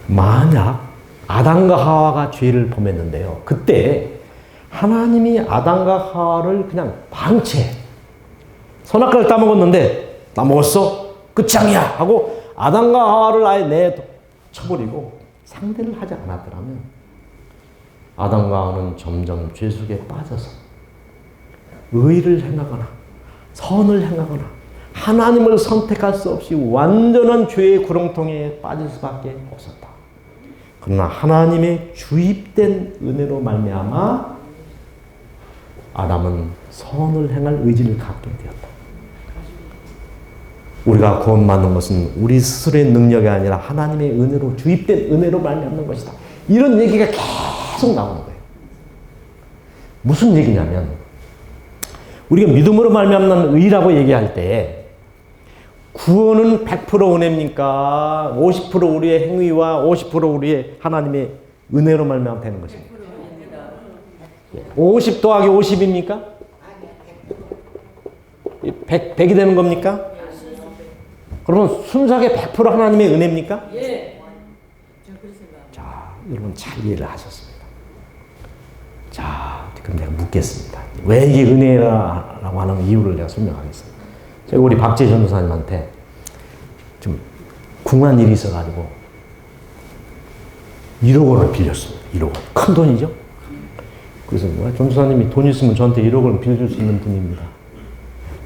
만약 아담과 하와가 죄를 범했는데요. 그때 하나님이 아담과 하와를 그냥 방치해. 선악과를 따먹었는데 나 먹었어? 끝장이야! 하고 아담과 하와를 아예 내쳐버리고 상대를 하지 않았더라면 아담과 하와는 점점 죄 속에 빠져서 의를 행하거나 선을 행하거나 하나님을 선택할 수 없이 완전한 죄의 구렁텅이에 빠질 수밖에 없었다. 그러나 하나님의 주입된 은혜로 말미암아 아담은 선을 행할 의지를 갖게 되었다. 우리가 구원받는 것은 우리 스스로의 능력이 아니라 하나님의 은혜로 주입된 은혜로 말미암는 것이다. 이런 얘기가 계속 나오는 거예요. 무슨 얘기냐면 우리가 믿음으로 말미암는 의라고 얘기할 때 구원은 100% 은혜입니까? 50% 우리의 행위와 50% 우리의 하나님의 은혜로 말미암아 되는 것입니다. 50 더하기 50입니까? 100이 되는 겁니까? 그러면 순수하게 100% 하나님의 은혜입니까? 예. 자, 여러분 잘 이해를 하셨습니다. 자, 그럼 내가 묻겠습니다. 왜 이게 은혜라고 하는 이유를 내가 설명하겠습니다. 제가 우리 박재 전도사님한테 좀 궁한 일이 있어가지고 1억 원을 빌렸습니다. 1억 원. 큰 돈이죠? 그래서 전도사님이 돈 있으면 저한테 1억 원을 빌려줄 수 있는 분입니다.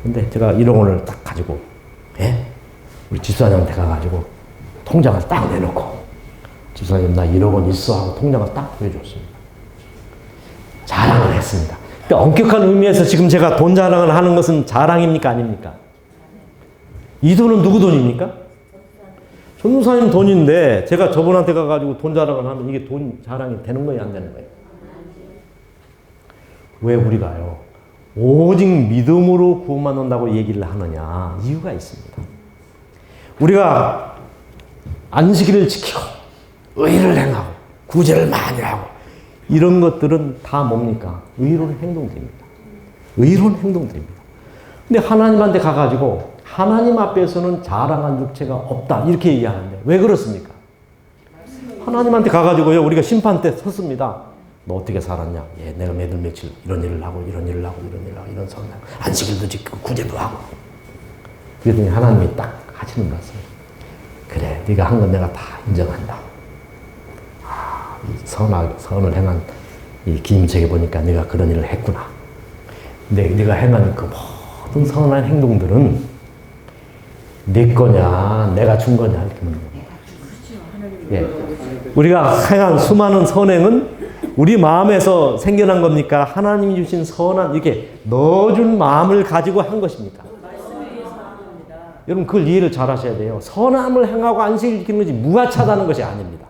근데 제가 1억 원을 딱 가지고, 우리 집사님한테 가가지고 통장을 딱 내놓고, 집사님 나 1억 원 있어 하고 통장을 딱 보여줬습니다. 자랑을 했습니다. 그러니까 엄격한 의미에서 지금 제가 돈 자랑을 하는 것은 자랑입니까? 아닙니까? 이 돈은 누구 돈입니까? 전도사님 돈인데 제가 저분한테 가가지고 돈 자랑을 하면 이게 돈 자랑이 되는 거예요, 안 되는 거예요? 왜 우리가요? 오직 믿음으로 구원받는다고 얘기를 하느냐? 이유가 있습니다. 우리가 안식일을 지키고 의를 행하고 구제를 많이 하고 이런 것들은 다 뭡니까? 의로운 행동들입니다. 의로운 행동들입니다. 근데 하나님한테 가가지고 하나님 앞에서는 자랑한 육체가 없다 이렇게 얘기하는데 왜 그렇습니까? 하나님한테 가가지고요 우리가 심판 때 섰습니다. 너 어떻게 살았냐? 예, 내가 매달 며칠 이런 일을 하고 이런 일을 하고 이런 일을 하고 이런 선을 하고 안식일도 지키고 구제도 하고 그랬더니 하나님이 딱 하시는 말씀. 그래, 네가 한 건 내가 다 인정한다. 아, 이 선을 행한 이 김책에 보니까 네가 그런 일을 했구나. 네가 행한 그 모든 선한 행동들은 네 거냐, 내가 준 거냐 이렇게 묻는 겁니다. 예. 우리가 행한 수많은 선행은 우리 마음에서 생겨난 겁니까? 하나님이 주신 선한 이렇게 넣어준 마음을 가지고 한 것입니까? 여러분 그걸 이해를 잘 하셔야 돼요. 선함을 행하고 안식을 지키는 것이 무가차다는 것이 아닙니다.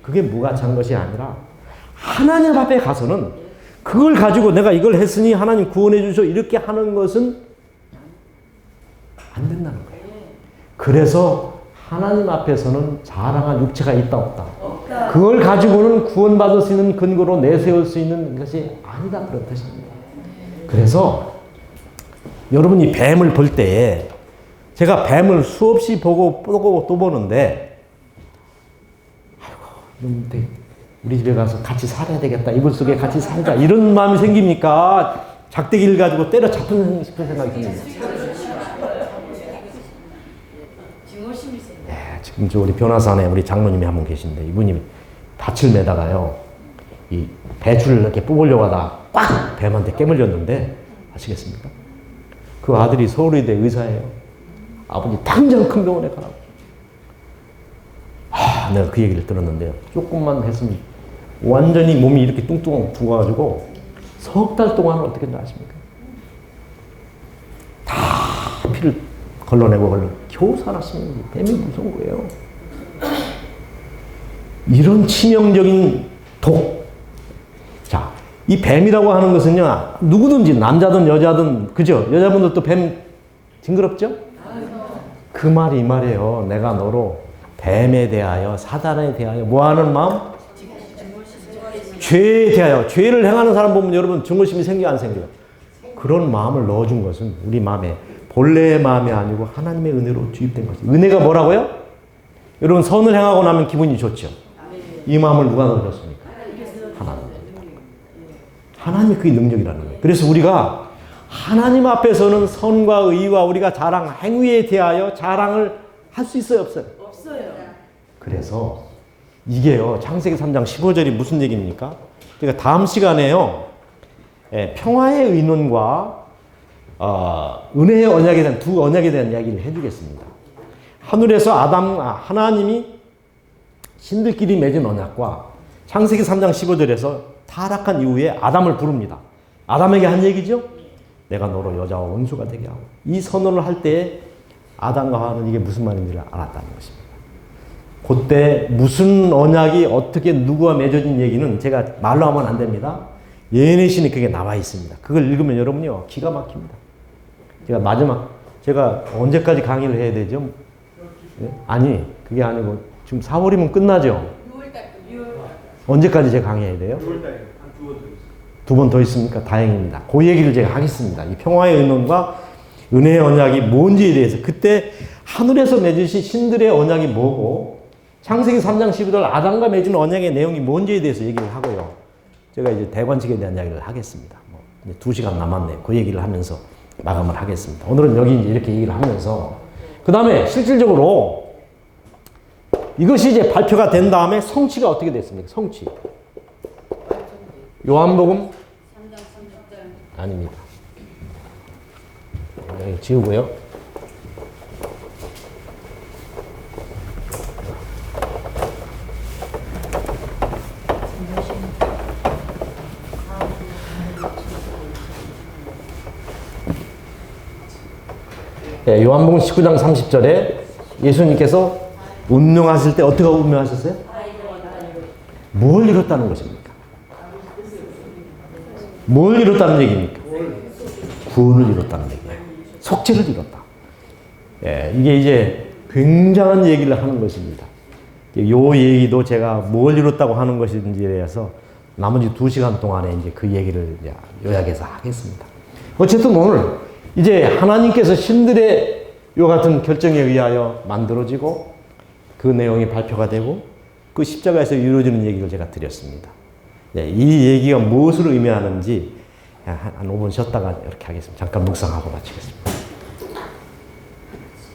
그게 무가차한 것이 아니라 하나님 앞에 가서는 그걸 가지고 내가 이걸 했으니 하나님 구원해 주셔 이렇게 하는 것은 안 된다는 거예요. 그래서 하나님 앞에서는 자랑한 육체가 있다 없다. 그걸 가지고는 구원받을 수 있는 근거로 내세울 수 있는 것이 아니다 그런 뜻입니다. 그래서 여러분이 뱀을 볼 때에 제가 뱀을 수없이 보고 또 보는데 아이고 우리 집에 가서 같이 살아야 되겠다. 이불 속에 같이 살자. 이런 마음이 생깁니까? 작대기를 가지고 때려 잡는 싶은 생각이 듭니다. 네, 지금 저 우리 변화산에 우리 장로님이 한 분 계신데 이분이 밭을 매다가요. 이 배추를 이렇게 뽑으려고 하다가 꽉 뱀한테 깨물렸는데 아시겠습니까? 그 아들이 서울의대 의사예요. 아버지 당장 큰 병원에 가라고. 내가 그 얘기를 들었는데요. 조금만 했으면 완전히 몸이 이렇게 뚱뚱 죽어가지고 석 달 동안 어떻게 했는지 아십니까? 다 피를 걸러내고 겨우 살았으면 뱀이 무서운 거예요. 이런 치명적인 독. 자, 이 뱀이라고 하는 것은요, 누구든지 남자든 여자든, 그죠? 여자분들도 뱀 징그럽죠? 그 말이 이 말이에요. 내가 너로 뱀에 대하여, 사단에 대하여, 뭐 하는 마음? 죄에 대하여, 죄를 행하는 사람 보면 여러분 증오심이 생겨 안 생겨요? 그런 마음을 넣어준 것은 우리 마음에, 본래의 마음이 아니고 하나님의 은혜로 주입된 거죠. 은혜가 뭐라고요? 여러분 선을 행하고 나면 기분이 좋죠? 이 마음을 누가 넣어줬습니까? 하나님. 하나님이 그게 능력이라는 거예요. 그래서 우리가 하나님 앞에서는 선과 의와 우리가 자랑, 행위에 대하여 자랑을 할 수 있어요, 없어요? 없어요. 그래서 이게요, 창세기 3장 15절이 무슨 얘기입니까? 그러니까 다음 시간에요, 평화의 의논과 은혜의 언약에 대한 두 언약에 대한 이야기를 해주겠습니다. 하늘에서 하나님이 신들끼리 맺은 언약과 창세기 3장 15절에서 타락한 이후에 아담을 부릅니다. 아담에게 한 얘기죠? 내가 너로 여자와 원수가 되게 하고. 이 선언을 할 때에 아담과 하와는 이게 무슨 말인지를 알았다는 것입니다. 그때 무슨 언약이 어떻게 누구와 맺어진 얘기는 제가 말로 하면 안 됩니다. 예언의 신이 그게 나와 있습니다. 그걸 읽으면 여러분요 기가 막힙니다. 제가 언제까지 강의를 해야 되죠? 네? 아니 그게 아니고 지금 4월이면 끝나죠? 6월. 언제까지 제가 강의해야 돼요? 6월달에 두 번 더 있습니까? 다행입니다. 그 얘기를 제가 하겠습니다. 이 평화의 의논과 은혜의 언약이 뭔지에 대해서 그때 하늘에서 맺으신 신들의 언약이 뭐고 창세기 3장 12절 아담과 맺은 언약의 내용이 뭔지에 대해서 얘기를 하고요. 제가 이제 대관식에 대한 이야기를 하겠습니다. 이제 2시간 남았네요. 그 얘기를 하면서 마감을 하겠습니다. 오늘은 여기 이제 이렇게 얘기를 하면서 그 다음에 실질적으로 이것이 이제 발표가 된 다음에 성취가 어떻게 됐습니까? 성취. 요한복음 3장 30절 아닙니다. 여기 지우고요. 요한복음 19장 30절에 예수님께서 운명하실 때 어떻게 운명하셨어요? 뭘 이뤘다는 것입니까? 뭘 이뤘다는 얘기입니까? 구원을 이뤘다는 얘기예요. 속죄를 이뤘다. 예, 이게 이제 굉장한 얘기를 하는 것입니다. 요 얘기도 제가 뭘 이뤘다고 하는 것인지에 대해서 나머지 2시간 동안에 이제 그 얘기를 이제 요약해서 하겠습니다. 어쨌든 오늘 이제 하나님께서 신들의 요 같은 결정에 의하여 만들어지고 그 내용이 발표가 되고 그 십자가에서 이루어지는 얘기를 제가 드렸습니다. 네, 이 얘기가 무엇을 의미하는지 한 5분 쉬었다가 이렇게 하겠습니다. 잠깐 묵상하고 마치겠습니다.